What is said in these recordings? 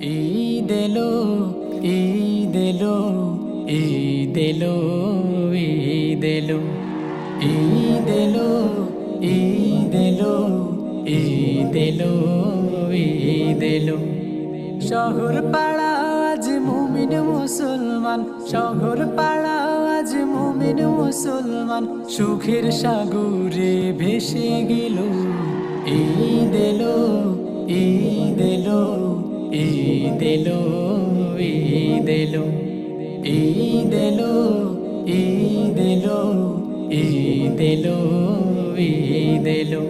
ঈদ এলো, ঈদ এলো, ঈদ এলো, ঈদ এলো, ঈদ এলো, ঈদ এলো, ঈদ এলো, ঈদ এলো। শহর পাড়া আজ মুমিন মুসলমান, শহর পাড়া আজ মুমিন মুসলমান, সুখের সাগরে ভেসে গেল। ঈদ এলো, ঈদ এলো, ঈদ এলো, ঈদ এলো, ঈদ এলো, ঈদ এলো, ঈদ এলো, ঈদ এলো।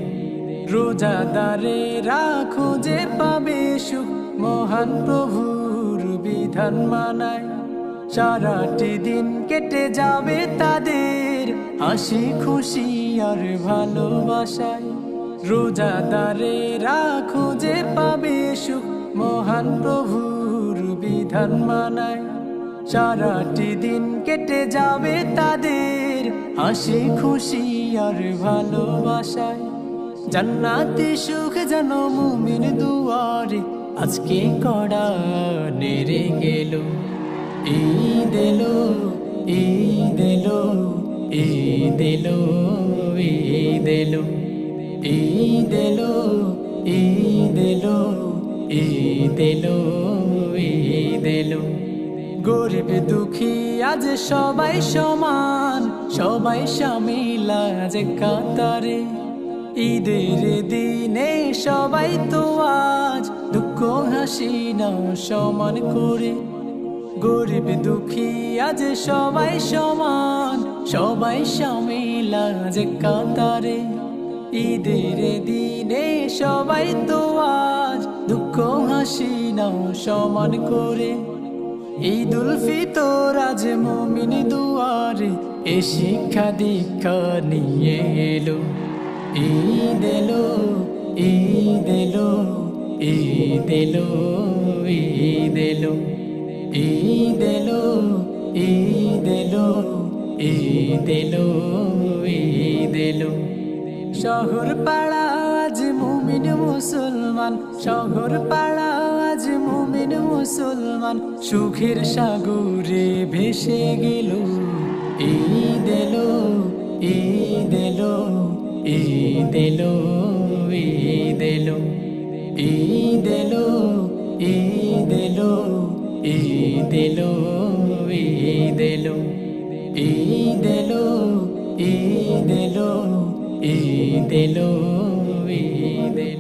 রোজাদারেরা খুঁজে পাবে সুখ, মহান প্রভুর বিধান মানায়। সারাটি দিন কেটে যাবে তাদের হাসি খুশি আর ভালোবাসায়। রোজাদারেরা খুঁজে পাবে সুখ, মহান প্রভুর বিধান মানায়। সারাটি দিন কেটে যাবে তাদের হাসি খুশি আর ভালোবাসায়। জান্নাতি সুখ যেন মুমিন দুয়ারে আজকে কড়া নেড়ে গেল। ঈদ এলো, ঈদ এলো, ঈদ এলো, ঈদ এলো, ঈদ এলো, ঈদ এলো, ঈদ এলো, ঈদ এলো। গরিব দুঃখী আজ সবাই সমান, সবাই শামিল আজ কাতারে। ঈদের দিনে সবাই তো আজ দুঃখ হাসি নাও সমান করে। গরিব দুঃখী আজ সবাই সমান, সবাই শামিল আজ কাতারে। ঈদের দিনে সবাই তো আজ দুঃখ হাসি নাও সমান করে। ঈদুল ফিতর আজ মুমিন দুয়ারে এ শিক্ষা দীক্ষা নিয়ে এলো। ঈদ এলো, ঈদ এলো, ঈদ এলো, ঈদ এলো, ঈদ এলো, ঈদ এলো, ঈদ এলো, ঈদ এলো। শহর পাড়া আজ মুমিন মুসলমান, শহর পাড়া আজ মুমিন মুসলমান, সুখের সাগরে ভেসে গেল। ঈদ এলো, ঈদ এলো, ঈদ এলো, ঈদ এলো, ঈদ এলো, ঈদ এলো, ঈদ এলো, ঈদ এলো, ঈদ এলো, ঈদ এলো, ঈদ এলো, ঈদ এলো।